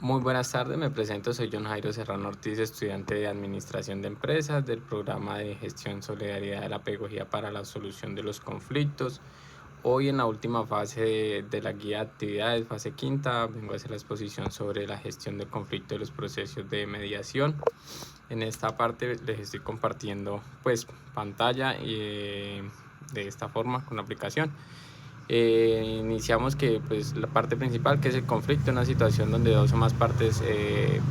Muy buenas tardes, me presento, soy John Jairo Serrano Ortiz, estudiante de Administración de Empresas del programa de Gestión Solidaridad de la Pedagogía para la Solución de los Conflictos. Hoy en la última fase de la guía de actividades, fase quinta, vengo a hacer la exposición sobre la gestión del conflicto y los procesos de mediación. En esta parte les estoy compartiendo pues pantalla de esta forma con la aplicación. Iniciamos que pues la parte principal, que es el conflicto, una situación donde dos o más partes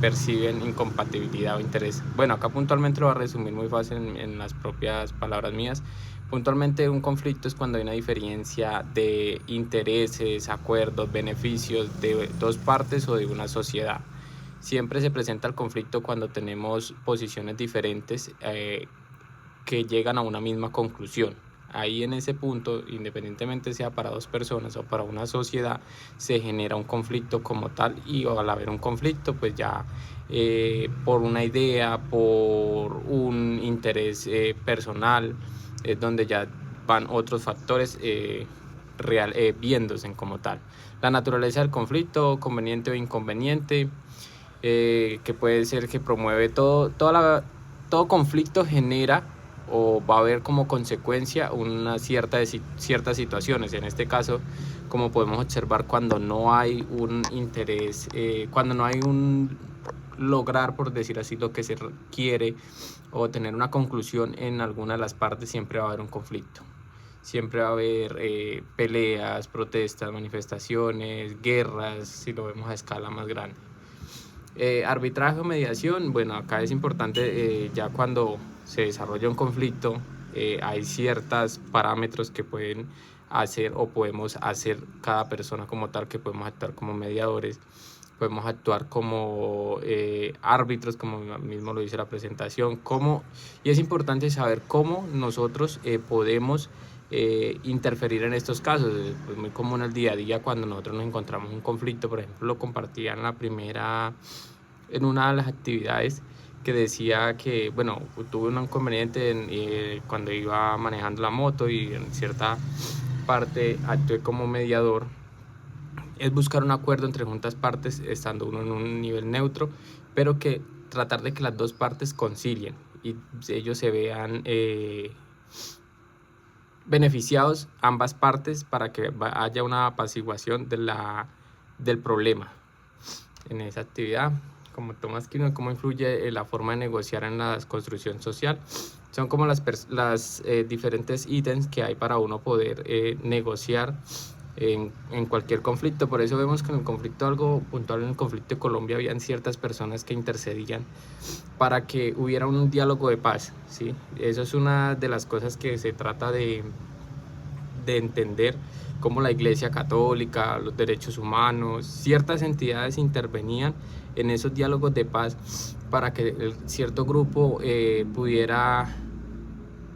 perciben incompatibilidad o interés. Bueno, acá puntualmente lo voy a resumir muy fácil en las propias palabras mías. Puntualmente un conflicto es cuando hay una diferencia de intereses, acuerdos, beneficios de dos partes o de una sociedad. Siempre se presenta el conflicto cuando tenemos posiciones diferentes que llegan a una misma conclusión. Ahí en ese punto, independientemente sea para dos personas o para una sociedad, se genera un conflicto como tal, y al haber un conflicto, pues ya por una idea, por un interés personal, es donde ya van otros factores viéndose como tal. La naturaleza del conflicto, conveniente o inconveniente, que puede ser que promueve todo conflicto genera o va a haber como consecuencia ciertas situaciones. En este caso, como podemos observar, cuando no hay un interés, cuando no hay un lograr, por decir así, lo que se quiere o tener una conclusión en alguna de las partes, siempre va a haber un conflicto. Siempre va a haber peleas, protestas, manifestaciones, guerras, si lo vemos a escala más grande. Arbitraje o mediación, bueno, acá es importante ya cuando se desarrolla un conflicto, hay ciertos parámetros que pueden hacer o podemos hacer cada persona como tal, que podemos actuar como mediadores, podemos actuar como árbitros, como mismo lo dice la presentación, y es importante saber cómo nosotros podemos interferir en estos casos. Es muy común el día a día cuando nosotros nos encontramos un conflicto. Por ejemplo, lo compartía en una de las actividades, que decía que, bueno, tuve un inconveniente cuando iba manejando la moto y en cierta parte actué como mediador. Es buscar un acuerdo entre juntas partes, estando uno en un nivel neutro, pero que tratar de que las dos partes concilien y ellos se vean beneficiados ambas partes, para que haya una apaciguación del problema. En esa actividad, como Thomas Kuhn, cómo influye la forma de negociar en la construcción social. Son como las diferentes ítems que hay para uno poder negociar en cualquier conflicto. Por eso vemos que en el conflicto, algo puntual en el conflicto de Colombia, habían ciertas personas que intercedían para que hubiera un diálogo de paz, ¿sí? Eso es una de las cosas que se trata de entender, cómo la Iglesia Católica, los derechos humanos, ciertas entidades intervenían en esos diálogos de paz para que cierto grupo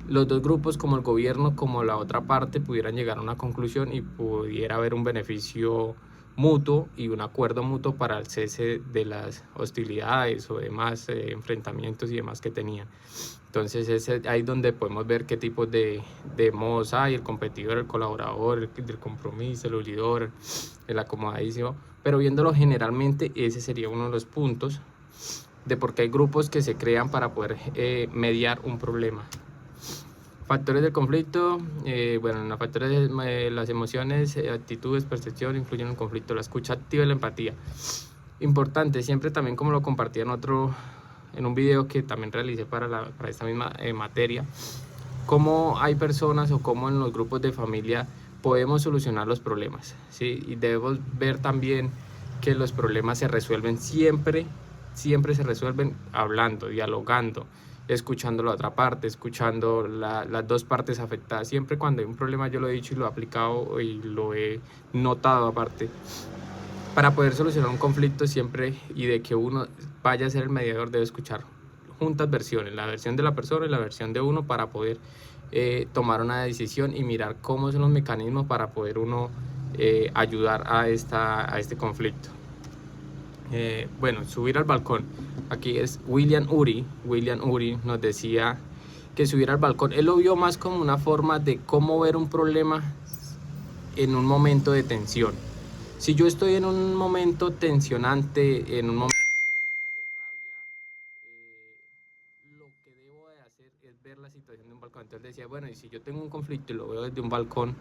los dos grupos, como el gobierno como la otra parte, pudieran llegar a una conclusión y pudiera haber un beneficio mutuo y un acuerdo mutuo para el cese de las hostilidades o demás enfrentamientos y demás que tenían. Entonces es ahí donde podemos ver qué tipos de modos hay: el competidor, el colaborador, el compromiso, el olvidador, el acomodadísimo. Pero viéndolo generalmente, ese sería uno de los puntos de por qué hay grupos que se crean para poder mediar un problema. Factores del conflicto, bueno, en los factores de las emociones, actitudes, percepción influyen en el conflicto, la escucha activa y la empatía. Importante, siempre también, como lo compartí en un video que también realicé para esta misma materia, cómo hay personas o cómo en los grupos de familia podemos solucionar los problemas, ¿sí? Y debemos ver también que los problemas se resuelven siempre se resuelven hablando, dialogando, escuchando la otra parte, escuchando las dos partes afectadas. Siempre cuando hay un problema, yo lo he dicho y lo he aplicado y lo he notado aparte, para poder solucionar un conflicto siempre, y de que uno vaya a ser el mediador, debe escuchar juntas versiones, la versión de la persona y la versión de uno, para poder tomar una decisión y mirar cómo son los mecanismos para poder uno ayudar a este conflicto. Bueno, subir al balcón. Aquí es William Ury. William Ury nos decía que subir al balcón, él lo vio más como una forma de cómo ver un problema en un momento de tensión. Si yo estoy en un momento tensionante, en un momento lo que debo de hacer es ver la situación de un balcón. Entonces decía, bueno, y si yo tengo un conflicto y lo veo desde un balcón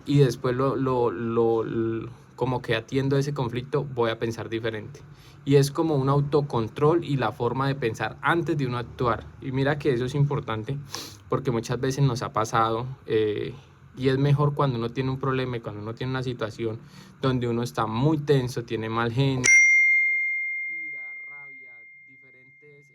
y después como que atiendo ese conflicto, voy a pensar diferente. Y es como un autocontrol y la forma de pensar antes de uno actuar. Y mira que eso es importante porque muchas veces nos ha pasado y es mejor cuando uno tiene un problema y cuando uno tiene una situación donde uno está muy tenso, tiene mal genio, ira, rabia, diferentes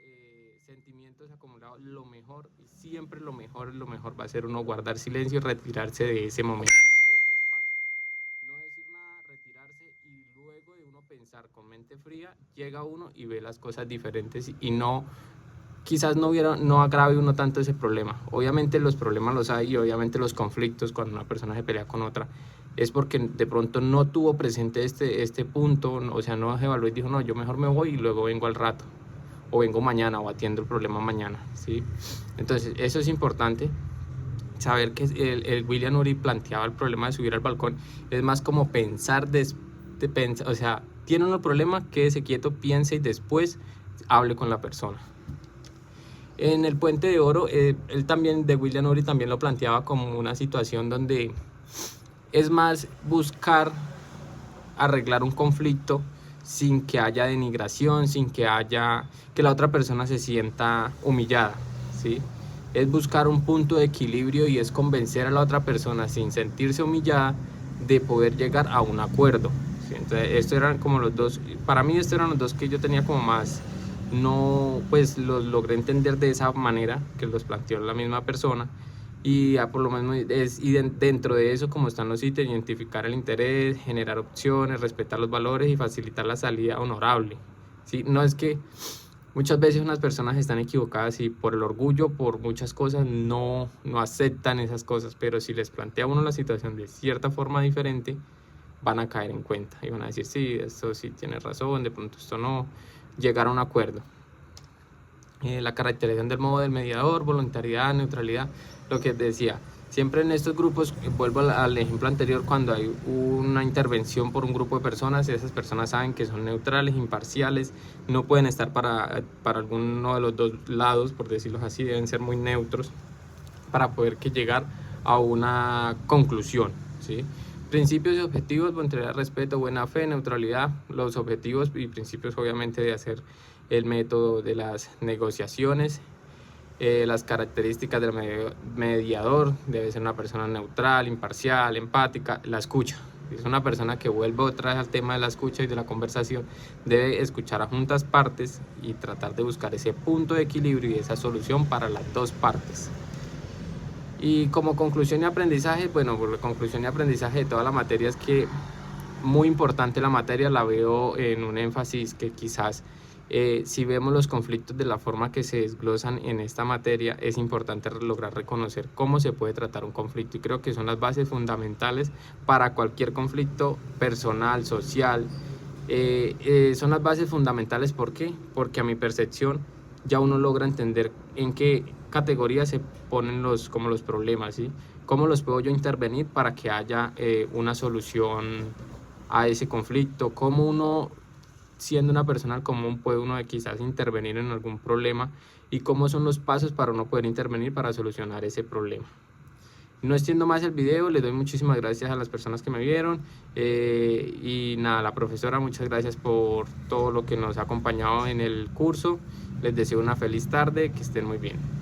sentimientos acumulados, lo mejor, y siempre lo mejor va a ser uno guardar silencio y retirarse de ese momento, de ese espacio. No decir nada, retirarse y luego de uno pensar con mente fría, llega uno y ve las cosas diferentes y no, quizás no agrave uno tanto ese problema. Obviamente los problemas los hay y obviamente los conflictos cuando una persona se pelea con otra es porque de pronto no tuvo presente este punto, o sea, no evaluó y dijo, no, yo mejor me voy y luego vengo al rato, o vengo mañana, o atiendo el problema mañana, ¿sí? Entonces, eso es importante, saber que el William Ury planteaba el problema de subir al balcón, es más como pensar, o sea, tiene un problema, quédese quieto, piense y después hable con la persona. En el Puente de Oro, él también, de William Ury, también lo planteaba como una situación donde es más buscar arreglar un conflicto sin que haya denigración, sin que la otra persona se sienta humillada, ¿sí? Es buscar un punto de equilibrio y es convencer a la otra persona sin sentirse humillada de poder llegar a un acuerdo, ¿sí? Entonces, estos eran como los dos, para mí estos eran los dos que yo tenía como más, no, pues los logré entender de esa manera que los planteó la misma persona. Y por lo menos dentro de eso, como están los ítems, identificar el interés, generar opciones, respetar los valores y facilitar la salida honorable, ¿sí? No es que muchas veces unas personas están equivocadas y por el orgullo, por muchas cosas, no aceptan esas cosas, pero si les plantea uno la situación de cierta forma diferente, van a caer en cuenta y van a decir, sí, esto sí tiene razón, de pronto esto no, llegar a un acuerdo. La caracterización del modo del mediador, voluntariedad, neutralidad, lo que decía, siempre en estos grupos, vuelvo al ejemplo anterior, cuando hay una intervención por un grupo de personas, esas personas saben que son neutrales, imparciales, no pueden estar para alguno de los dos lados, por decirlo así, deben ser muy neutros para poder llegar a una conclusión, ¿sí? Principios y objetivos, voluntariedad, respeto, buena fe, neutralidad, los objetivos y principios obviamente de hacer el método de las negociaciones, las características del mediador, debe ser una persona neutral, imparcial, empática, la escucha. Es una persona que vuelve otra vez al tema de la escucha y de la conversación, debe escuchar a juntas partes y tratar de buscar ese punto de equilibrio y esa solución para las dos partes. Y como conclusión y aprendizaje, bueno, la conclusión y aprendizaje de toda la materia es que muy importante la materia, la veo en un énfasis que quizás si vemos los conflictos de la forma que se desglosan en esta materia, es importante lograr reconocer cómo se puede tratar un conflicto y creo que son las bases fundamentales para cualquier conflicto personal, social. Son las bases fundamentales, ¿por qué? Porque a mi percepción ya uno logra entender en qué categoría se ponen como los problemas, ¿sí? ¿Cómo los puedo yo intervenir para que haya una solución a ese conflicto? ¿Cómo uno, siendo una persona común, puede uno quizás intervenir en algún problema? ¿Y cómo son los pasos para uno poder intervenir para solucionar ese problema? No extiendo más el video, les doy muchísimas gracias a las personas que me vieron y nada, la profesora, muchas gracias por todo lo que nos ha acompañado en el curso. Les deseo una feliz tarde, que estén muy bien.